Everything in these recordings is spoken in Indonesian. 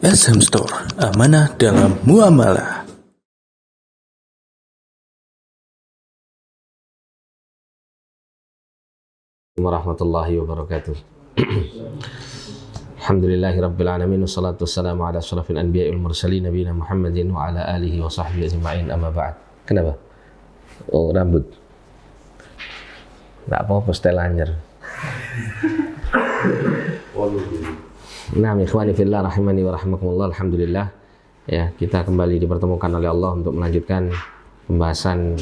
SM Store, amanah dalam muamalah. Warahmatullahi wabarakatuh. Alhamdulillahirabbil alamin wassalatu wassalamu ala asyrafil anbiya'i wal mursalin nabiyina Muhammadin wa ala alihi wa sahbihi ajma'in, amma ba'd. Kenapa? Oh, rambut. Enggak apa-apa, setel anyer. Nah, ikhwani fillah rahimani wa rahimakumullah. Alhamdulillah, ya, kita kembali dipertemukan oleh Allah untuk melanjutkan pembahasan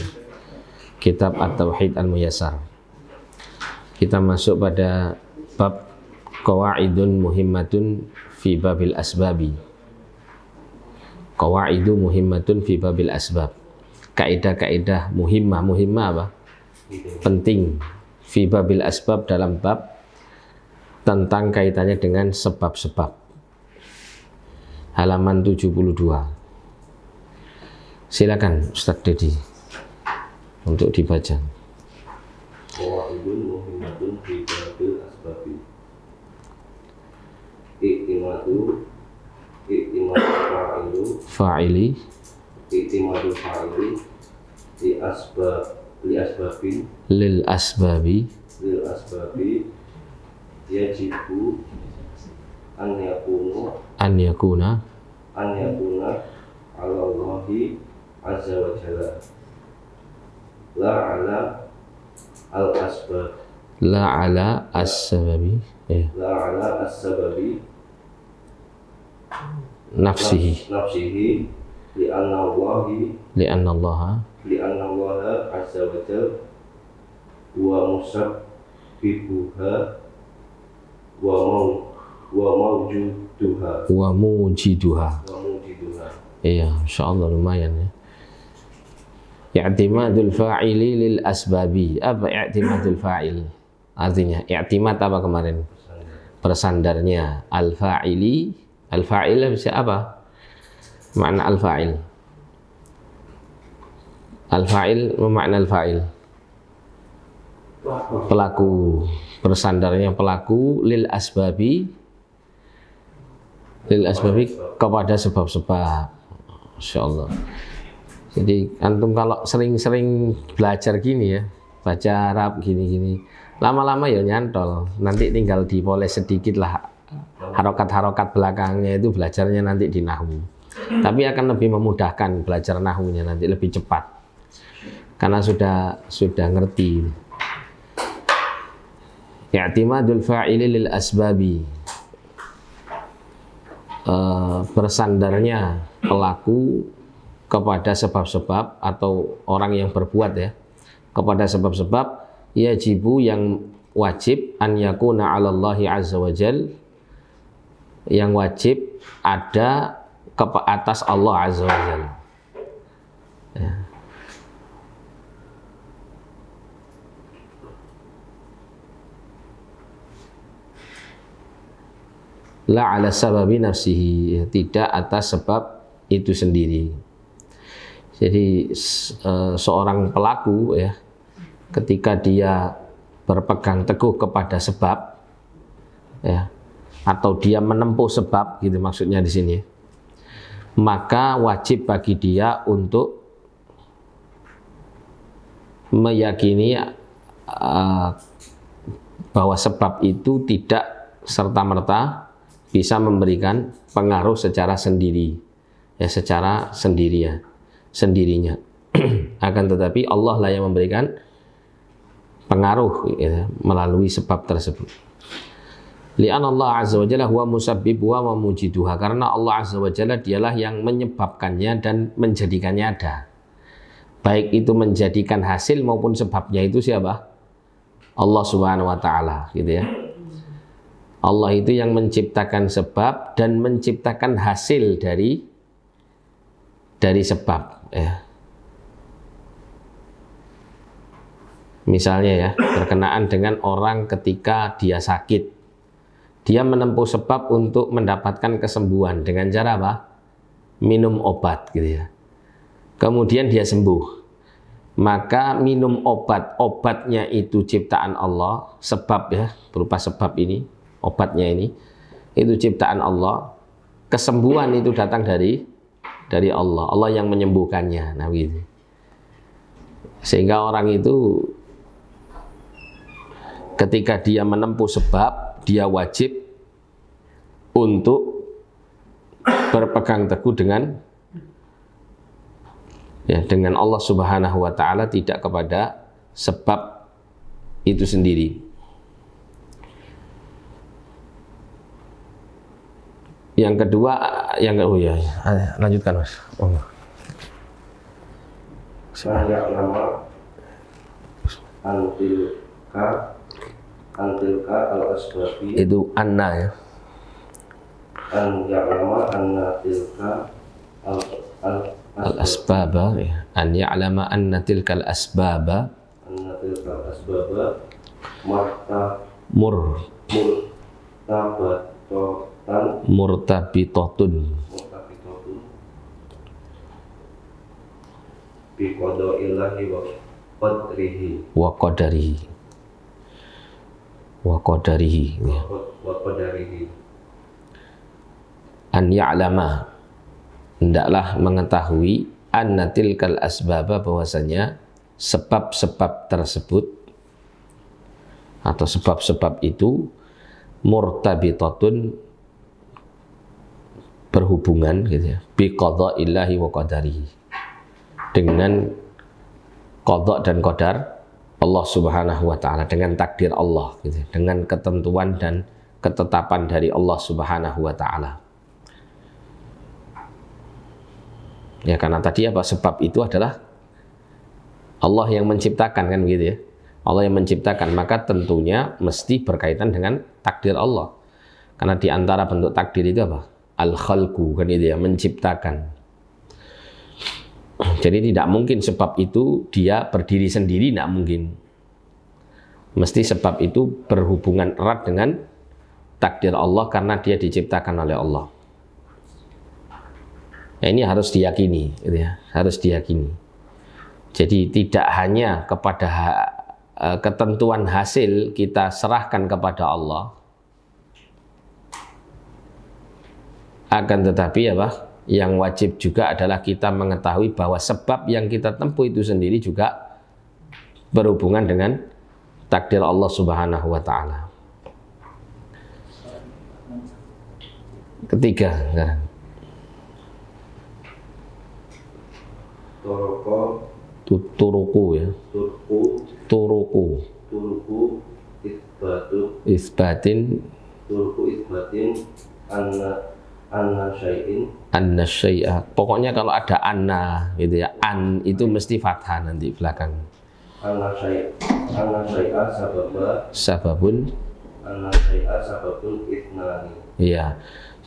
kitab At-Tauhid Al-Muyassar. Kita masuk pada bab qawaidun muhimmatun fi babil asbabi. Qawaidu muhimmatun fi babil asbab. Kaidah-kaidah muhimmah apa? Penting fi babil asbab, dalam bab tentang kaitannya dengan sebab-sebab. Halaman 72. Silakan Ustaz Dedi untuk dibaca. Qawaidun muhimmatun fi babil asbabi. I'timadu fa'ili lil asbabi yajibu an yakuna ala Allahi azza wa jalla la ala al-asbab, la ala as-sababi, la ala as-sababi nafsihi li'anna Allah azza wa jalla wa musabbibuha wa mujiduha. Iya, insyaallah lumayan ya. I'timadul fa'ili lil asbabi. Apa i'timadul fa'il? Artinya i'timad apa kemarin? Bersandarnya al-fa'ili. Al-fa'il bisa apa? Makna al-fa'il. Al-fa'il memakna al-fa'il. Pelaku. Bersandarnya pelaku lil asbabi kepada sebab-sebab. Insyaallah. Jadi antum kalau sering-sering belajar gini ya, baca Arab gini-gini, lama-lama ya nyantol. Nanti tinggal dipoles sedikit lah harokat-harokat belakangnya, itu belajarnya nanti di nahwu. Tapi akan lebih memudahkan belajar nahwunya nanti, lebih cepat karena sudah ngerti. I'timadul fa'ili lil asbabi, bersandarnya pelaku kepada sebab-sebab atau orang yang berbuat ya, kepada sebab-sebab, yajibu yang wajib, an yakuna 'ala Allahi azza wa jal, yang wajib ada ke atas Allah azza wa jal ya. La 'ala sababi nafsihi, tidak atas sebab itu sendiri. Jadi seorang pelaku ya, ketika dia berpegang teguh kepada sebab ya, atau dia menempuh sebab gitu maksudnya di sini, maka wajib bagi dia untuk meyakini bahwa sebab itu tidak serta-merta bisa memberikan pengaruh secara sendiri ya, secara sendirinya. Akan tetapi Allah lah yang memberikan pengaruh ya, melalui sebab tersebut. Li'anna Allah azza wa jalla huwa musabbib wa mujiduha, karena Allah azza wa jalla dialah yang menyebabkannya dan menjadikannya ada. Baik itu menjadikan hasil maupun sebabnya itu siapa? Allah subhanahu wa ta'ala gitu ya. Allah itu yang menciptakan sebab dan menciptakan hasil dari sebab ya. Misalnya ya, berkenaan dengan orang ketika dia sakit, dia menempuh sebab untuk mendapatkan kesembuhan dengan cara apa? Minum obat gitu ya. Kemudian dia sembuh, maka minum obatnya itu ciptaan Allah, sebab ya, berupa sebab ini, obatnya ini itu ciptaan Allah. kesembuhan itu datang dari Allah. Allah yang menyembuhkannya. Nah begitu. Sehingga orang itu ketika dia menempuh sebab, dia wajib untuk berpegang teguh dengan Allah Subhanahu wa taala, tidak kepada sebab itu sendiri. Yang kedua, lanjutkan Mas. Nama antilka al-asbabi, itu anna ya. an ya'lama anna tilka Al-asbaba ya. An ya'lama anna tilka al-asbaba murtabitatun biqada'illahi wa qadarihi ya. An ya'lama, hendaklah mengetahui, anna tilkal asbaba, bahwasanya sebab-sebab tersebut atau sebab-sebab itu murtabitatun, berhubungan gitu ya, bi qada'illahi wa qadarihi, dengan qada dan qadar Allah Subhanahu wa taala, dengan takdir Allah gitu, dengan ketentuan dan ketetapan dari Allah Subhanahu wa taala. Ya, karena tadi apa, sebab itu adalah Allah yang menciptakan, kan begitu ya. Allah yang menciptakan, maka tentunya mesti berkaitan dengan takdir Allah. Karena di antara bentuk takdir itu apa? Al-khalqu, kan itu ya, menciptakan. Jadi tidak mungkin sebab itu dia berdiri sendiri, tidak mungkin. Mesti sebab itu berhubungan erat dengan takdir Allah karena dia diciptakan oleh Allah. Nah, ini harus diyakini, gitu ya, harus diyakini. Jadi tidak hanya kepada ketentuan hasil kita serahkan kepada Allah, akan tetapi apa? Yang wajib juga adalah kita mengetahui bahwa sebab yang kita tempuh itu sendiri juga berhubungan dengan takdir Allah Subhanahu wa taala. Ketiga, sekarang. Turuku ya. Turuku isbatin anna syai'a. Pokoknya kalau ada anna gitu ya, an itu mesti fathah nanti belakang. Anna syai'a sababun ithnani. Iya.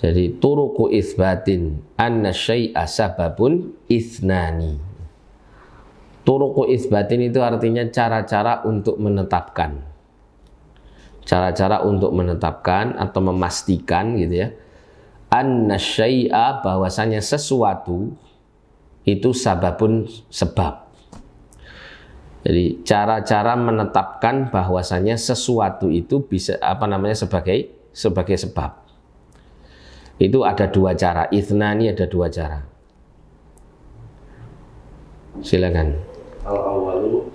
Jadi turuku isbatin anna syai'a sababun ithnani. Turuku isbatin itu artinya cara-cara untuk menetapkan. Cara-cara untuk menetapkan atau memastikan gitu ya. Anna syai'a, bahwasanya sesuatu itu sababun, sebab. Jadi cara-cara menetapkan bahwasanya sesuatu itu bisa sebagai sebab. Itu ada dua cara. Ithnani ada dua cara. Silakan. Al-awwalu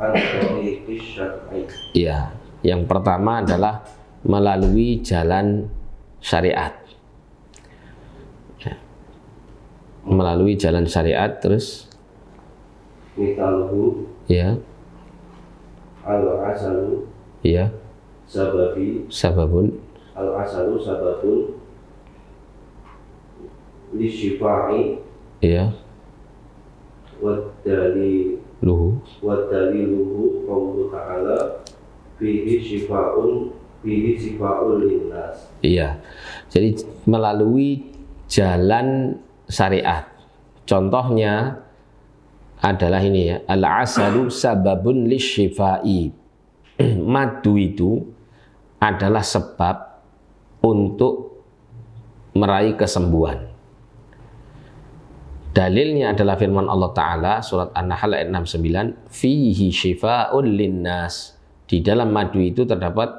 an-tariqis syar'i. Iya, yang pertama adalah melalui jalan syariat. Melalui jalan syariat, terus mitaluhu ya. Al-asalu Ya. Sababun. Al-asalu sababun lisyifa'i. Ya. Wadaliluhu qawlu ta'ala fihi syifa'un linnas. Iya. Jadi melalui jalan syariat. Contohnya adalah ini ya, al-asalu sababun lisyifa'i. Madu itu adalah sebab untuk meraih kesembuhan. Dalilnya adalah firman Allah Ta'ala surat An-Nahl ayat 69, fihi syifa'un linnas. Di dalam madu itu terdapat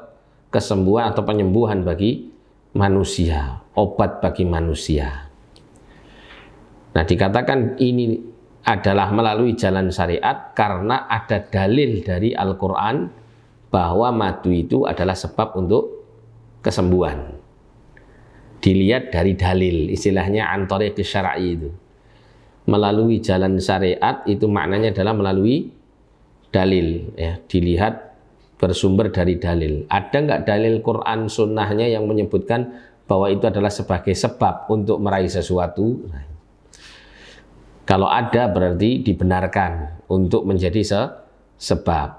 kesembuhan atau penyembuhan bagi manusia, obat bagi manusia. Nah, dikatakan ini adalah melalui jalan syariat karena ada dalil dari Al-Quran bahwa madu itu adalah sebab untuk kesembuhan. Dilihat dari dalil, istilahnya an tariqis syar'i itu. Melalui jalan syariat itu maknanya adalah melalui dalil, ya, dilihat bersumber dari dalil. Ada nggak dalil Quran sunnahnya yang menyebutkan bahwa itu adalah sebagai sebab untuk meraih sesuatu? Nah, kalau ada berarti dibenarkan untuk menjadi sebab.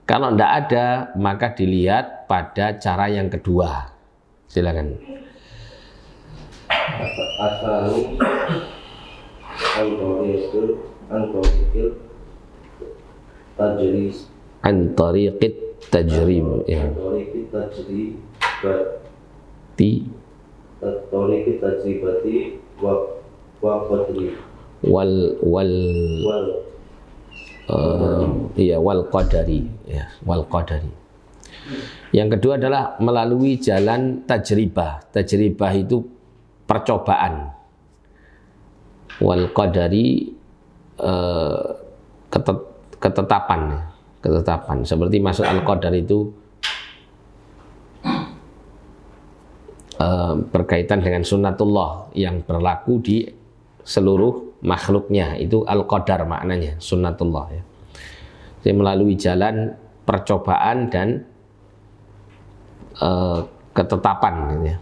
Kalau tidak ada maka dilihat pada cara yang kedua. Silakan. Asani Antariqit tajrib, ya. Tajribati wa qadri wal qadari, ya, wal qadari. Yang kedua adalah melalui jalan tajribah. Tajribah itu percobaan. Wal qadari ketetapan. Seperti masuk al-qadar itu berkaitan dengan sunnatullah yang berlaku di seluruh makhluknya, itu al-qadar maknanya, sunnatullah, ya. Jadi melalui jalan percobaan dan ketetapan, gitu, ya.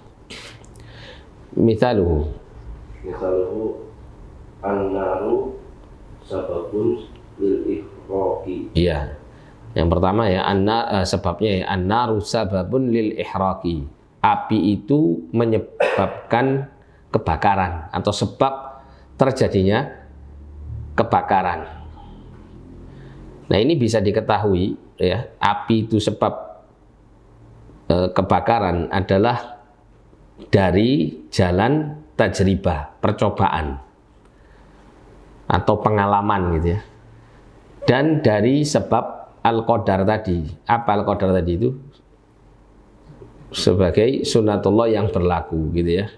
Misaluhu an-naru sababun lil ihraqi. Iya. Yang pertama ya sebabnya ya an-naru sababun lil ihraqi. Api itu menyebabkan kebakaran atau sebab terjadinya kebakaran. Nah, ini bisa diketahui ya, api itu sebab kebakaran adalah dari jalan tajribah, percobaan atau pengalaman gitu ya. Dan dari sebab al-qadar tadi. Apa al-qadar tadi itu? Sebagai sunatullah yang berlaku gitu ya.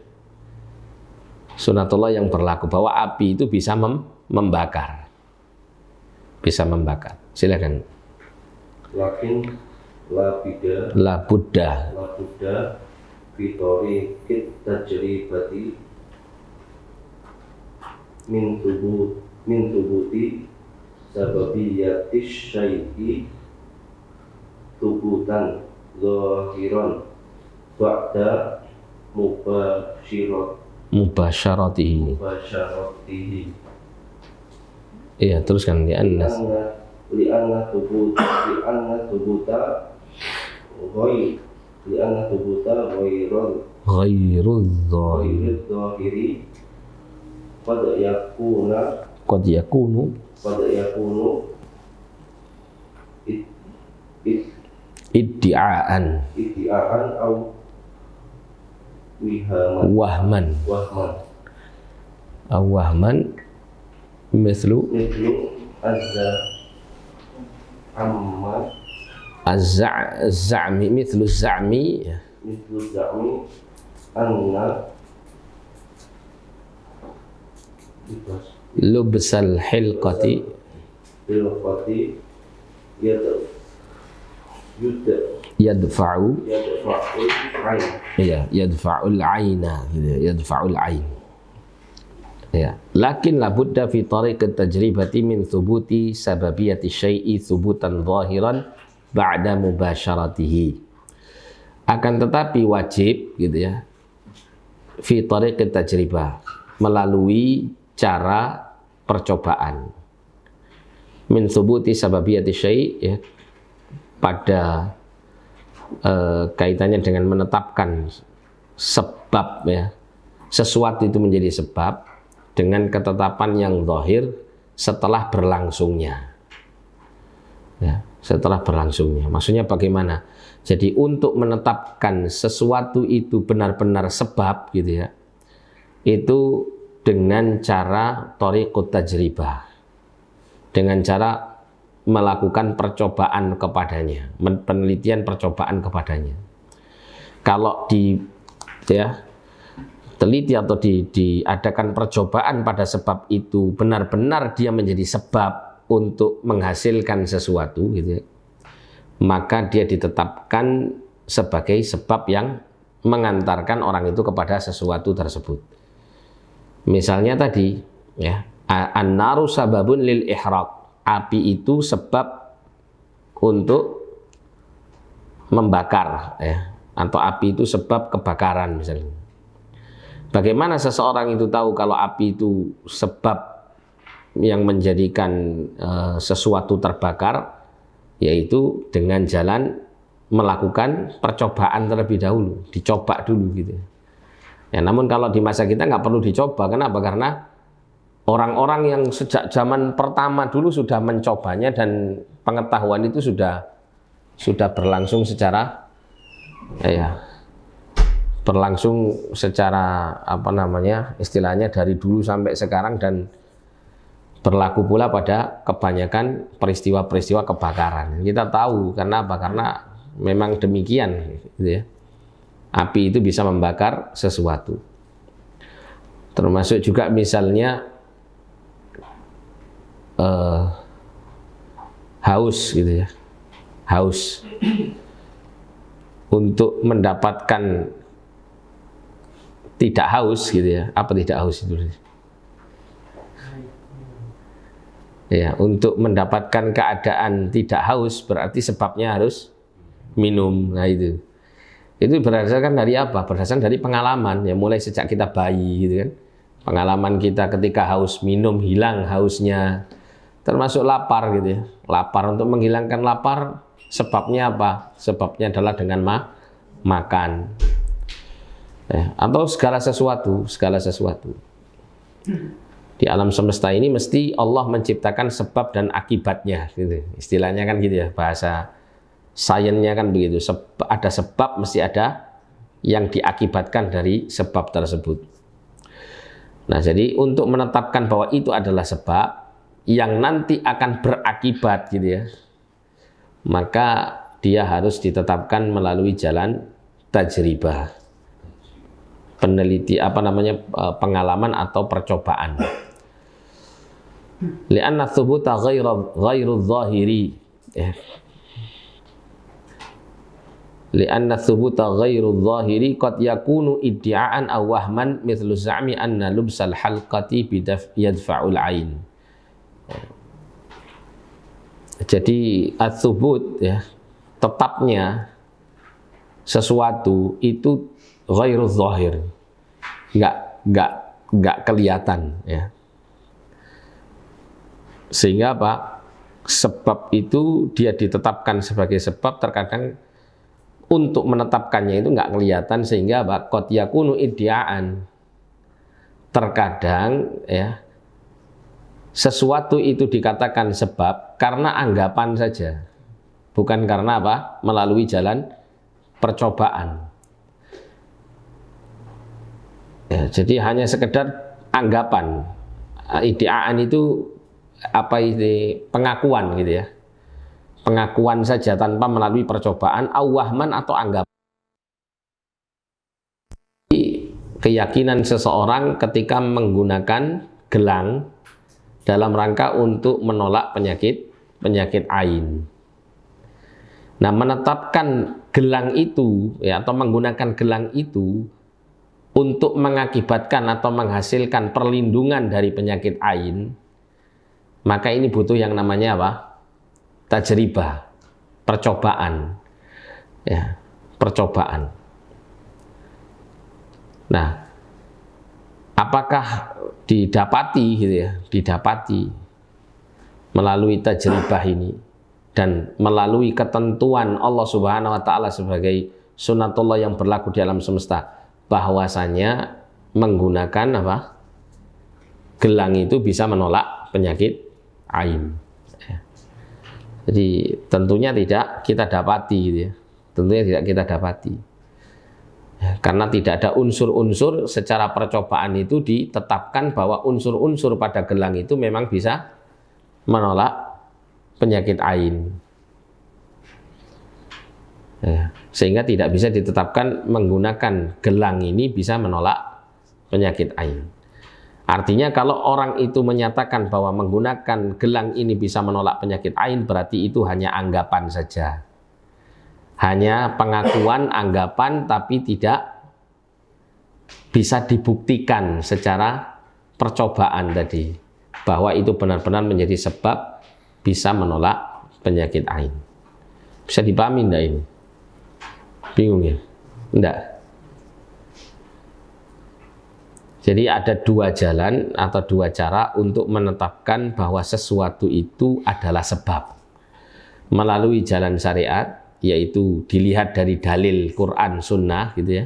Sunatullah yang berlaku bahwa api itu bisa membakar. Bisa membakar. Silakan. Lakin la buddha fitori kit tajribati min tubuti sababiyatis syai'i tubutan zahiran ba'da mubasyaratihi. Iya, teruskan li'anna tubuta ghairul zahiri qad yakunu iddi'aan au wahman mislu az-za'mi mithlu az-za'mi anna lubsal hilqati yadfa'u yadfa'ul aina gitu, yadfa'ul ain. Ya, lakin la budda fi tariqat tajribati min thubuti sababiyati syai'i thubutan zahiran ba'da mubasyaratihi. Akan tetapi wajib gitu ya, fi tariqat tajribah, melalui cara percobaan. Min thubuti sababiyati syai', ya, pada kaitannya dengan menetapkan sebab, ya, sesuatu itu menjadi sebab dengan ketetapan yang zahir setelah berlangsungnya, ya, setelah berlangsungnya. Maksudnya bagaimana? Jadi untuk menetapkan sesuatu itu benar-benar sebab gitu ya, itu dengan cara thariqut tajribah, dengan cara melakukan percobaan kepadanya, penelitian percobaan kepadanya. Kalau di ya teliti atau diadakan percobaan pada sebab itu benar-benar dia menjadi sebab untuk menghasilkan sesuatu gitu ya, maka dia ditetapkan sebagai sebab yang mengantarkan orang itu kepada sesuatu tersebut. Misalnya tadi ya, an-naru sababun lil ihraq, api itu sebab untuk membakar ya, atau api itu sebab kebakaran misalnya. Bagaimana seseorang itu tahu kalau api itu sebab yang menjadikan sesuatu terbakar? Yaitu dengan jalan melakukan percobaan terlebih dahulu, dicoba dulu gitu. Ya, namun kalau di masa kita nggak perlu dicoba, kenapa? Karena orang-orang yang sejak zaman pertama dulu sudah mencobanya dan pengetahuan itu sudah berlangsung secara berlangsung secara apa namanya istilahnya dari dulu sampai sekarang, dan berlaku pula pada kebanyakan peristiwa-peristiwa kebakaran. Kita tahu karena apa? Karena memang demikian gitu ya. Api itu bisa membakar sesuatu. Termasuk juga misalnya haus gitu ya. Haus. Untuk mendapatkan tidak haus gitu ya. Apa tidak haus itu? Ya, untuk mendapatkan keadaan tidak haus berarti sebabnya harus minum. Nah itu berdasarkan dari apa? Berdasarkan dari pengalaman ya, mulai sejak kita bayi gitu kan. Pengalaman kita ketika haus, minum, hilang hausnya. Termasuk lapar gitu ya. Lapar, untuk menghilangkan lapar sebabnya apa? Sebabnya adalah dengan makan. Ya, atau segala sesuatu. Di alam semesta ini mesti Allah menciptakan sebab dan akibatnya gitu. Istilahnya kan gitu ya, bahasa sainsnya kan begitu. Ada sebab, mesti ada yang diakibatkan dari sebab tersebut. Nah, jadi untuk menetapkan bahwa itu adalah sebab yang nanti akan berakibat gitu ya, maka dia harus ditetapkan melalui jalan tajribah, pengalaman atau percobaan. Li'anna thubuta ghairu dhahiri ya. Li'anna thubuta ghairu dhahiri qad yakunu iddi'aan aw wahman mithlu za'mi anna lubsal halqati yadfa'ul ain. Jadi ats-tsubut ya, tetapnya sesuatu itu ghairu dhahir, enggak kelihatan ya. Sehingga apa? Sebab itu dia ditetapkan sebagai sebab, terkadang untuk menetapkannya itu enggak kelihatan, sehingga apa? Qad yakunu iddi'aan. Terkadang ya, sesuatu itu dikatakan sebab karena anggapan saja, bukan karena apa? Melalui jalan percobaan. Ya, jadi hanya sekedar anggapan. Iddi'aan itu apa ini? Pengakuan gitu ya. Pengakuan saja tanpa melalui percobaan, awahman atau anggapan. Keyakinan seseorang ketika menggunakan gelang dalam rangka untuk menolak penyakit ain. Nah, menetapkan gelang itu ya, atau menggunakan gelang itu untuk mengakibatkan atau menghasilkan perlindungan dari penyakit ain, maka ini butuh yang namanya apa? Tajribah, percobaan. Ya, percobaan. Nah, apakah didapati gitu ya, didapati melalui tajribah ini dan melalui ketentuan Allah Subhanahu wa taala sebagai sunatullah yang berlaku di alam semesta, bahwasanya menggunakan apa? Gelang itu bisa menolak penyakit ain. Jadi tentunya tidak kita dapati gitu ya. Tentunya tidak kita dapati. Ya, karena tidak ada unsur-unsur secara percobaan itu ditetapkan bahwa unsur-unsur pada gelang itu memang bisa menolak penyakit ain. Ya, sehingga tidak bisa ditetapkan menggunakan gelang ini bisa menolak penyakit ain. Artinya kalau orang itu menyatakan bahwa menggunakan gelang ini bisa menolak penyakit ain, berarti itu hanya anggapan saja. Hanya pengakuan, anggapan, tapi tidak bisa dibuktikan secara percobaan tadi, bahwa itu benar-benar menjadi sebab bisa menolak penyakit ain. Bisa dipahami enggak ini? Bingung ya? Enggak. Jadi ada dua jalan atau dua cara untuk menetapkan bahwa sesuatu itu adalah sebab. Melalui jalan syariat, yaitu dilihat dari dalil Quran Sunnah gitu ya.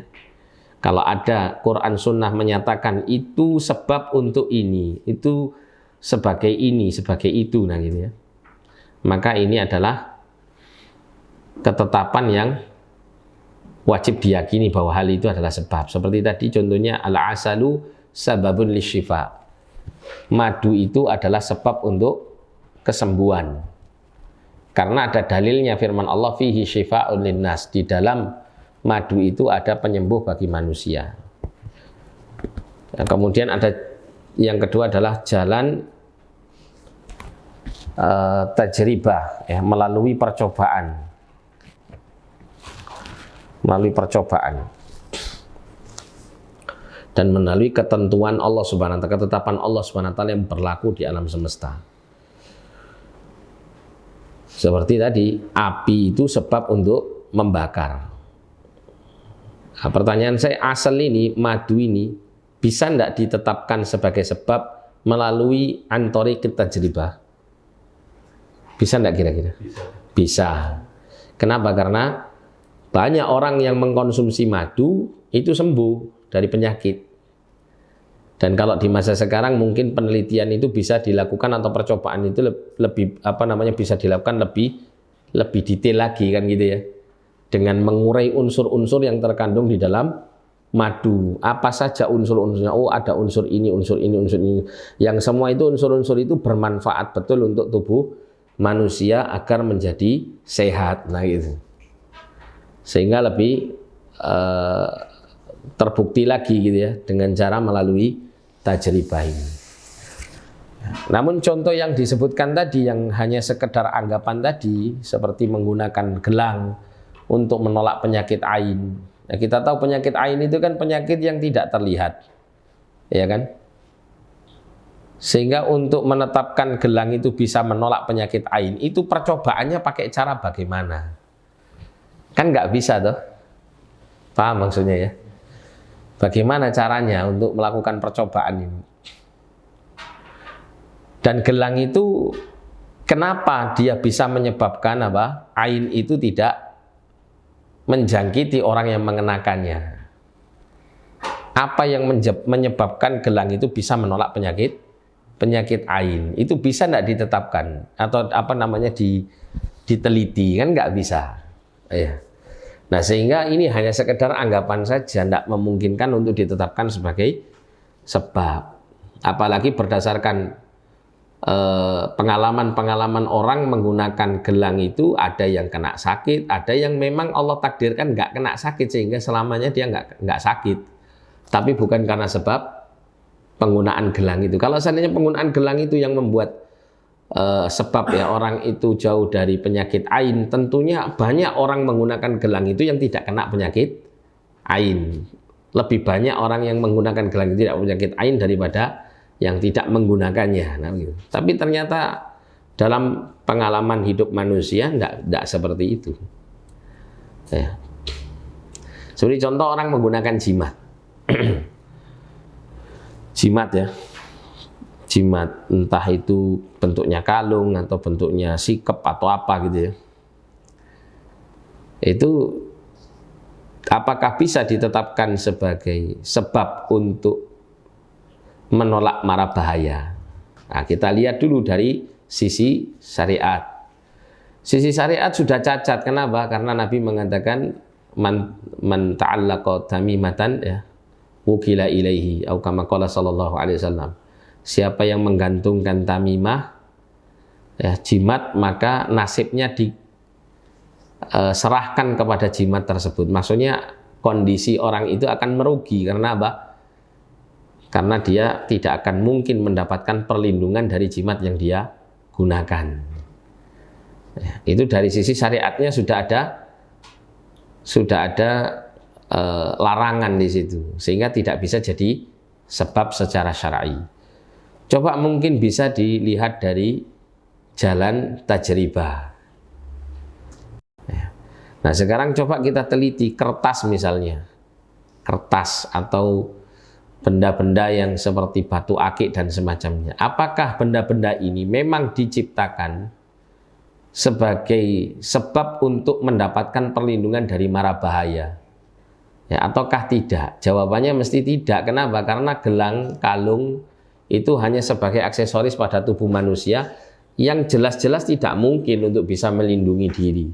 Kalau ada Quran Sunnah menyatakan itu sebab untuk ini, itu sebagai ini, sebagai itu, nah gitu ya. Maka ini adalah ketetapan yang wajib diyakini bahwa hal itu adalah sebab. Seperti tadi contohnya al-asalu sababun lisyifa. Madu itu adalah sebab untuk kesembuhan. Karena ada dalilnya firman Allah fihi syifa'un linnas. Di dalam madu itu ada penyembuh bagi manusia. Nah, kemudian ada yang kedua adalah jalan tajribah ya, melalui percobaan. Melalui percobaan dan melalui ketentuan Allah Subhanahu wa taala, ketetapan Allah Subhanahu wa taala yang berlaku di alam semesta. Seperti tadi, api itu sebab untuk membakar. Nah, pertanyaan saya, asal ini, madu ini bisa tidak ditetapkan sebagai sebab melalui antori tajribah? Bisa tidak kira-kira? Bisa. Kenapa? Karena banyak orang yang mengkonsumsi madu itu sembuh dari penyakit. Dan kalau di masa sekarang mungkin penelitian itu bisa dilakukan atau percobaan itu lebih bisa dilakukan lebih detail lagi kan gitu ya. Dengan mengurai unsur-unsur yang terkandung di dalam madu. Apa saja unsur-unsurnya? Oh, ada unsur ini, unsur ini, unsur ini. Yang semua itu unsur-unsur itu bermanfaat betul untuk tubuh manusia agar menjadi sehat. Nah gitu. Sehingga lebih terbukti lagi gitu ya dengan cara melalui tajribah ini. Namun contoh yang disebutkan tadi yang hanya sekedar anggapan tadi seperti menggunakan gelang untuk menolak penyakit ain. Nah, kita tahu penyakit ain itu kan penyakit yang tidak terlihat. Ya kan? Sehingga untuk menetapkan gelang itu bisa menolak penyakit ain, itu percobaannya pakai cara bagaimana? Kan nggak bisa toh, paham maksudnya ya? Bagaimana caranya untuk melakukan percobaan ini? Dan gelang itu kenapa dia bisa menyebabkan apa? Ain itu tidak menjangkiti orang yang mengenakannya. Apa yang menyebabkan gelang itu bisa menolak penyakit ain? Itu bisa nggak ditetapkan atau diteliti? Kan nggak bisa. Ya. Nah, sehingga ini hanya sekedar anggapan saja, tidak memungkinkan untuk ditetapkan sebagai sebab. Apalagi berdasarkan pengalaman-pengalaman orang menggunakan gelang itu, ada yang kena sakit, ada yang memang Allah takdirkan nggak kena sakit sehingga selamanya dia nggak sakit. Tapi bukan karena sebab penggunaan gelang itu. Kalau seandainya penggunaan gelang itu yang membuat sebab ya orang itu jauh dari penyakit ain, tentunya banyak orang menggunakan gelang itu yang tidak kena penyakit ain. Lebih banyak orang yang menggunakan gelang itu tidak penyakit ain daripada yang tidak menggunakannya. Nah, gitu. Tapi ternyata dalam pengalaman hidup manusia tidak seperti itu. Ya. Seperti contoh orang menggunakan jimat. Jimat ya. Jimat, entah itu bentuknya kalung atau bentuknya sikep atau apa gitu ya. Itu apakah bisa ditetapkan sebagai sebab untuk menolak mara bahaya? Nah, kita lihat dulu dari sisi syariat. Sisi syariat sudah cacat. Kenapa? Karena Nabi mengatakan man ta'allaqa tamimatan ya wukila ilaihi atau kama qala sallallahu alaihi wasallam. Siapa yang menggantungkan tamimah ya, jimat, maka nasibnya serahkan kepada jimat tersebut. Maksudnya kondisi orang itu akan merugi karena apa? Karena dia tidak akan mungkin mendapatkan perlindungan dari jimat yang dia gunakan. Ya, itu dari sisi syariatnya sudah ada larangan di situ, sehingga tidak bisa jadi sebab secara syar'i. Coba mungkin bisa dilihat dari jalan tajribah. Nah sekarang coba kita teliti kertas misalnya, kertas atau benda-benda yang seperti batu akik dan semacamnya. Apakah benda-benda ini memang diciptakan sebagai sebab untuk mendapatkan perlindungan dari mara bahaya? Ya, ataukah tidak? Jawabannya mesti tidak. Kenapa? Karena gelang, kalung itu hanya sebagai aksesoris pada tubuh manusia yang jelas-jelas tidak mungkin untuk bisa melindungi diri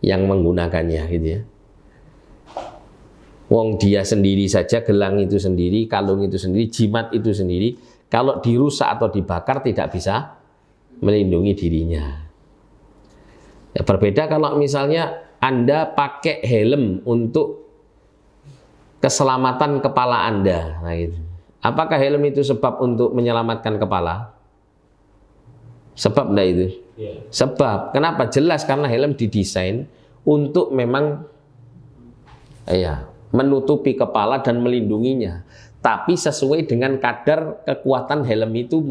yang menggunakannya, gitu ya. Wong dia sendiri saja, gelang itu sendiri, kalung itu sendiri, jimat itu sendiri, kalau dirusak atau dibakar tidak bisa melindungi dirinya. Ya, berbeda kalau misalnya Anda pakai helm untuk keselamatan kepala Anda. Nah, gitu. Apakah helm itu sebab untuk menyelamatkan kepala? Sebab enggak itu? Ya. Sebab. Kenapa? Jelas karena helm didesain untuk memang menutupi kepala dan melindunginya. Tapi sesuai dengan kadar kekuatan helm itu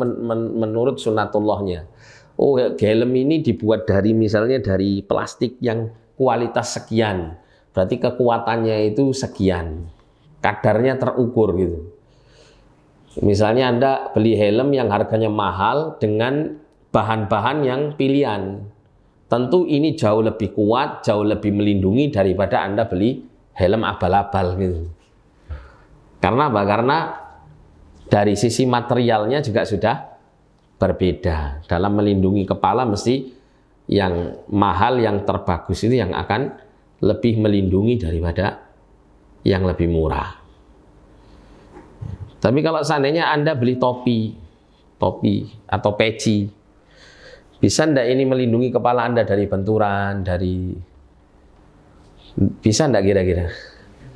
menurut sunatullahnya. Oh, helm ini dibuat dari misalnya dari plastik yang kualitas sekian. Berarti kekuatannya itu sekian. Kadarnya terukur gitu. Misalnya Anda beli helm yang harganya mahal dengan bahan-bahan yang pilihan. Tentu ini jauh lebih kuat, jauh lebih melindungi daripada Anda beli helm abal-abal gitu. Karena apa? Karena dari sisi materialnya juga sudah berbeda. Dalam melindungi kepala mesti yang mahal, yang terbagus itu yang akan lebih melindungi daripada yang lebih murah. Tapi kalau seandainya Anda beli topi atau peci, bisa enggak ini melindungi kepala Anda dari benturan, bisa enggak kira-kira?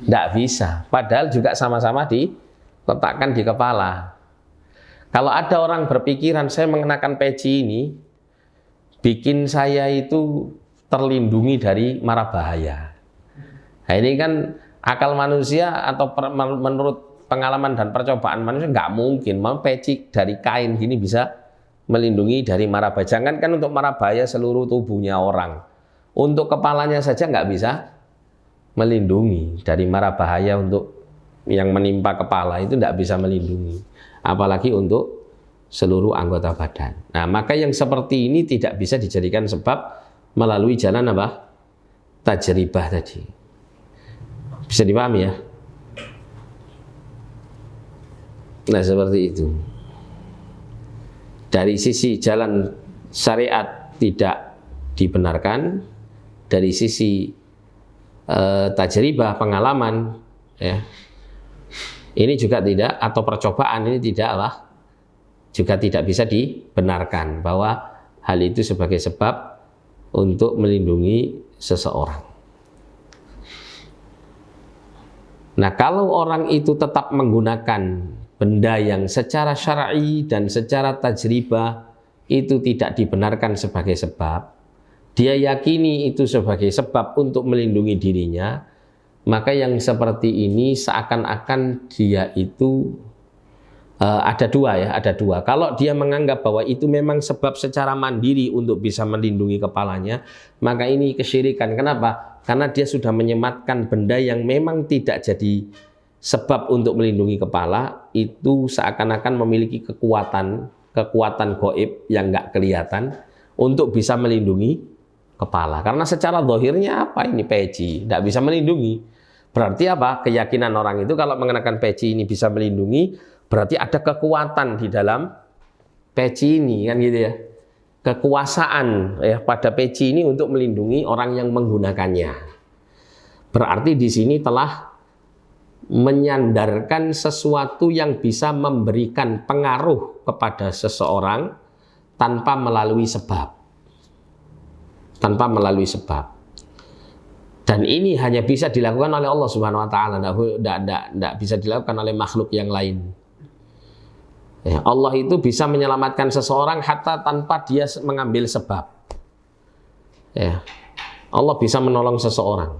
Enggak bisa. Padahal juga sama-sama diletakkan di kepala. Kalau ada orang berpikiran saya mengenakan peci ini bikin saya itu terlindungi dari mara bahaya. Nah, ini kan akal manusia atau menurut pengalaman dan percobaan manusia nggak mungkin mau peci dari kain gini bisa melindungi dari mara bahaya. Jangan kan untuk mara bahaya seluruh tubuhnya orang, untuk kepalanya saja nggak bisa melindungi dari mara bahaya. Untuk yang menimpa kepala itu nggak bisa melindungi, apalagi untuk seluruh anggota badan. Nah, maka yang seperti ini tidak bisa dijadikan sebab melalui jalan apa? Tajribah tadi. Bisa dipahami ya? Nah, seperti itu. Dari sisi jalan syariat tidak dibenarkan, dari sisi tajribah, pengalaman, ya, ini juga tidak, atau percobaan ini tidaklah, juga tidak bisa dibenarkan bahwa hal itu sebagai sebab untuk melindungi seseorang. Nah, kalau orang itu tetap menggunakan benda yang secara syar'i dan secara tajribah itu tidak dibenarkan sebagai sebab, dia yakini itu sebagai sebab untuk melindungi dirinya, maka yang seperti ini seakan-akan dia itu ada dua. Kalau dia menganggap bahwa itu memang sebab secara mandiri untuk bisa melindungi kepalanya, maka ini kesyirikan. Kenapa? Karena dia sudah menyematkan benda yang memang tidak jadi sebab untuk melindungi kepala, itu seakan-akan memiliki kekuatan gaib yang nggak kelihatan untuk bisa melindungi kepala. Karena secara zahirnya apa ini peci? Nggak bisa melindungi. Berarti apa? Keyakinan orang itu kalau mengenakan peci ini bisa melindungi, berarti ada kekuatan di dalam peci ini, kan gitu ya. Kekuasaan ya pada peci ini untuk melindungi orang yang menggunakannya. Berarti di sini telah menyandarkan sesuatu yang bisa memberikan pengaruh kepada seseorang tanpa melalui sebab. Dan ini hanya bisa dilakukan oleh Allah Subhanahu wa taala, tidak bisa dilakukan oleh makhluk yang lain. Ya, Allah itu bisa menyelamatkan seseorang hatta tanpa dia mengambil sebab. Ya. Allah bisa menolong seseorang.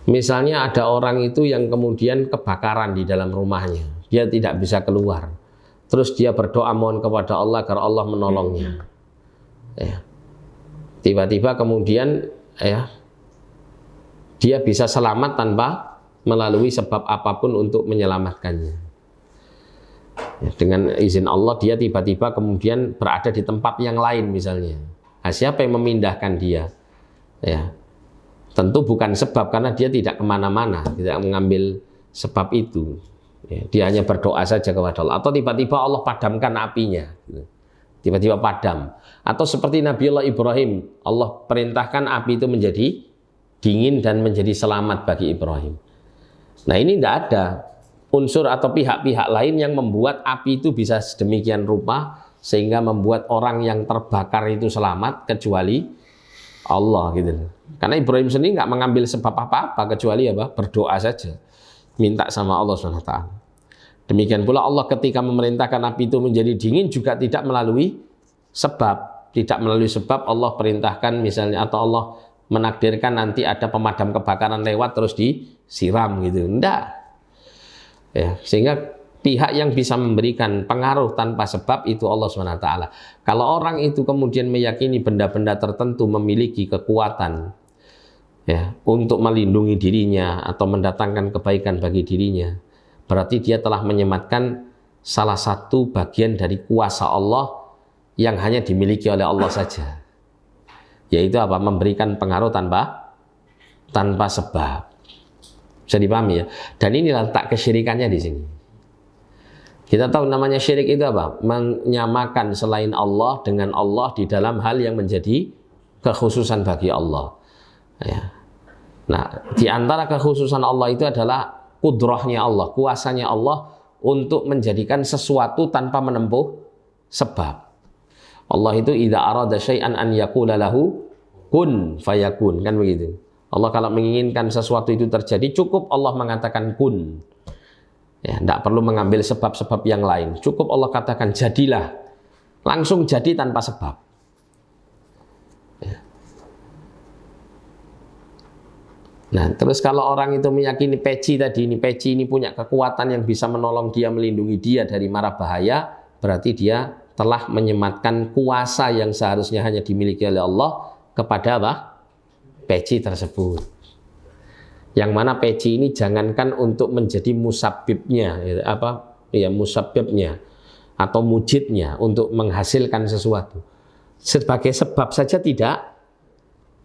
Misalnya ada orang itu yang kemudian kebakaran di dalam rumahnya, dia tidak bisa keluar. Terus dia berdoa mohon kepada Allah agar Allah menolongnya. Ya. Tiba-tiba kemudian ya, dia bisa selamat tanpa melalui sebab apapun untuk menyelamatkannya. Ya, dengan izin Allah dia tiba-tiba kemudian berada di tempat yang lain misalnya. Nah, siapa yang memindahkan dia? Ya, tentu bukan sebab, karena dia tidak kemana-mana, tidak mengambil sebab itu. Ya, dia hanya berdoa saja kepada Allah. Atau tiba-tiba Allah padamkan apinya, tiba-tiba padam. Atau seperti Nabiullah Ibrahim, Allah perintahkan api itu menjadi dingin dan menjadi selamat bagi Ibrahim. Nah, ini tidak ada unsur atau pihak-pihak lain yang membuat api itu bisa sedemikian rupa sehingga membuat orang yang terbakar itu selamat kecuali Allah gitu. Karena Ibrahim sendiri nggak mengambil sebab apa-apa kecuali apa? Berdoa saja, minta sama Allah SWT. Demikian pula Allah ketika memerintahkan api itu menjadi dingin juga tidak melalui sebab. Tidak melalui sebab Allah perintahkan misalnya, atau Allah menakdirkan nanti ada pemadam kebakaran lewat terus disiram gitu. Enggak. Ya, sehingga pihak yang bisa memberikan pengaruh tanpa sebab itu Allah SWT. Kalau orang itu kemudian meyakini benda-benda tertentu memiliki kekuatan ya, untuk melindungi dirinya atau mendatangkan kebaikan bagi dirinya, berarti dia telah menyematkan salah satu bagian dari kuasa Allah yang hanya dimiliki oleh Allah saja, yaitu apa? Memberikan pengaruh tanpa sebab. Bisa dipahami ya? Dan inilah letak kesyirikannya di sini. Kita tahu namanya syirik itu apa? Menyamakan selain Allah dengan Allah di dalam hal yang menjadi kekhususan bagi Allah. Ya. Nah, di antara kekhususan Allah itu adalah kudrahnya Allah, kuasanya Allah untuk menjadikan sesuatu tanpa menempuh sebab. Allah itu idza arada syai'an an yaqula lahu kun fayakun, kan begitu. Allah kalau menginginkan sesuatu itu terjadi, cukup Allah mengatakan kun. Ya, tidak perlu mengambil sebab-sebab yang lain. Cukup Allah katakan jadilah, langsung jadi tanpa sebab. Ya. Nah, terus kalau orang itu meyakini peci tadi, ini peci ini punya kekuatan yang bisa menolong dia, melindungi dia dari mara bahaya, berarti dia telah menyematkan kuasa yang seharusnya hanya dimiliki oleh Allah kepada apa? Peci tersebut. Yang mana peci ini jangankan untuk menjadi musabbibnya, musabbibnya atau mujidnya untuk menghasilkan sesuatu. Sebagai sebab saja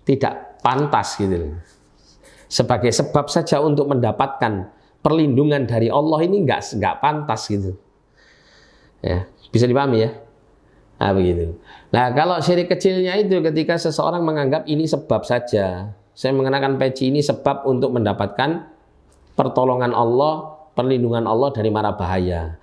tidak pantas gitu. Sebagai sebab saja untuk mendapatkan perlindungan dari Allah ini enggak pantas gitu. Ya, bisa dipahami ya? Nah, begitu. Nah, kalau syirik kecilnya itu ketika seseorang menganggap ini sebab saja. Saya mengenakan peci ini sebab untuk mendapatkan pertolongan Allah, perlindungan Allah dari mara bahaya.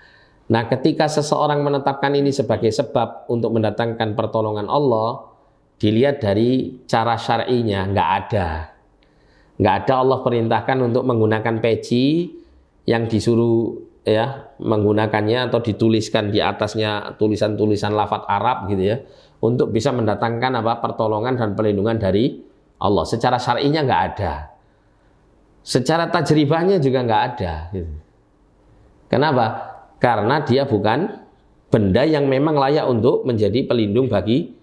Nah, ketika seseorang menetapkan ini sebagai sebab untuk mendatangkan pertolongan Allah, dilihat dari cara syar'inya, nggak ada. Nggak ada Allah perintahkan untuk menggunakan peci yang disuruh ya menggunakannya atau dituliskan di atasnya tulisan-tulisan lafaz Arab gitu ya, untuk bisa mendatangkan apa? Pertolongan dan perlindungan dari Allah. Secara syar'inya nggak ada. Secara tajribahnya juga nggak ada. Gitu. Kenapa? Karena dia bukan benda yang memang layak untuk menjadi pelindung bagi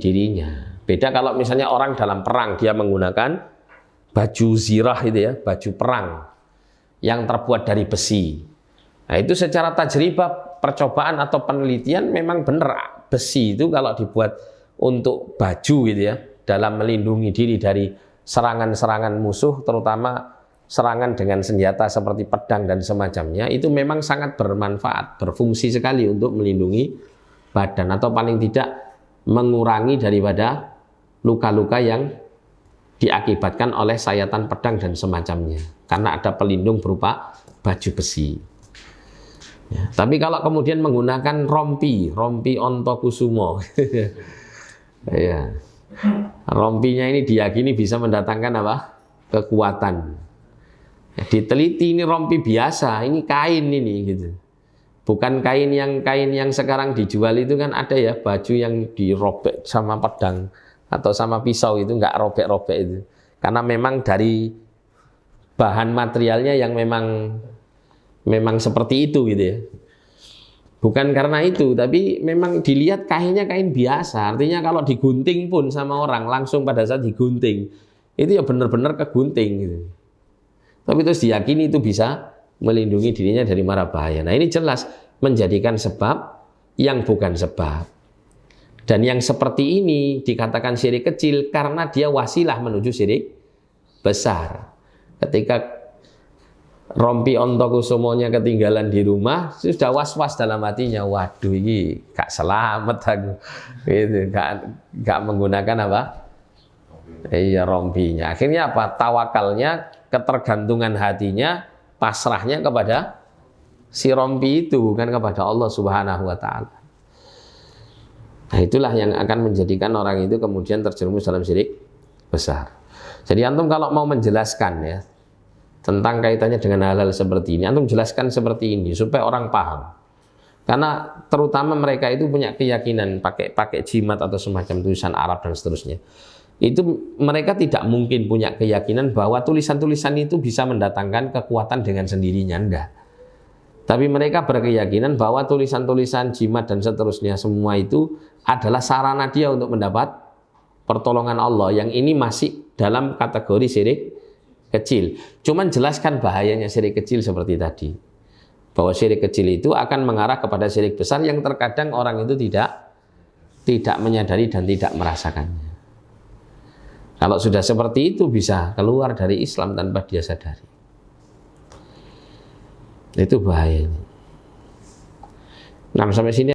dirinya. Beda kalau misalnya orang dalam perang, dia menggunakan baju zirah itu ya, baju perang yang terbuat dari besi. Nah, itu secara tajribah, percobaan atau penelitian memang benar, besi itu kalau dibuat untuk baju gitu ya, dalam melindungi diri dari serangan-serangan musuh, terutama serangan dengan senjata seperti pedang dan semacamnya, itu memang sangat bermanfaat, berfungsi sekali untuk melindungi badan, atau paling tidak mengurangi daripada luka-luka yang diakibatkan oleh sayatan pedang dan semacamnya, karena ada pelindung berupa baju besi. Ya, tapi kalau kemudian menggunakan rompi Ontokusumo, ya, Rompinya ini diyakini bisa mendatangkan apa? Kekuatan. Ya, diteliti ini rompi biasa, ini kain ini gitu. Bukan kain yang sekarang dijual itu kan ada ya, baju yang dirobek sama pedang atau sama pisau itu nggak robek-robek itu. Karena memang dari bahan materialnya yang memang seperti itu gitu ya. Bukan karena itu, tapi memang dilihat kainnya kain biasa. Artinya kalau digunting pun sama orang langsung pada saat digunting itu ya benar-benar kegunting gitu. Tapi terus diyakini itu bisa melindungi dirinya dari mara bahaya. Nah ini jelas menjadikan sebab yang bukan sebab. Dan yang seperti ini dikatakan syirik kecil karena dia wasilah menuju syirik besar. Ketika rompi Ontokusumonya ketinggalan di rumah, sudah was-was dalam hatinya, waduh ini gak selamat aku, gitu, gak menggunakan apa? Iya rompinya. Akhirnya apa? Tawakalnya, ketergantungan hatinya, pasrahnya kepada si rompi itu, bukan kepada Allah Subhanahu Wa Taala. Nah itulah yang akan menjadikan orang itu kemudian terjerumus dalam syirik besar. Jadi antum kalau mau menjelaskan ya tentang kaitannya dengan hal-hal seperti ini, antum jelaskan seperti ini supaya orang paham. Karena terutama mereka itu punya keyakinan pakai jimat atau semacam tulisan Arab dan seterusnya. Itu mereka tidak mungkin punya keyakinan bahwa tulisan-tulisan itu bisa mendatangkan kekuatan dengan sendirinya, enggak. Tapi mereka berkeyakinan bahwa tulisan-tulisan jimat dan seterusnya semua itu adalah sarana dia untuk mendapat pertolongan Allah. Yang ini masih dalam kategori syirik kecil. Cuman jelaskan bahayanya syirik kecil seperti tadi. Bahwa syirik kecil itu akan mengarah kepada syirik besar yang terkadang orang itu tidak menyadari dan tidak merasakannya. Kalau sudah seperti itu bisa keluar dari Islam tanpa dia sadari. Itu bahayanya. Nah, sampai sini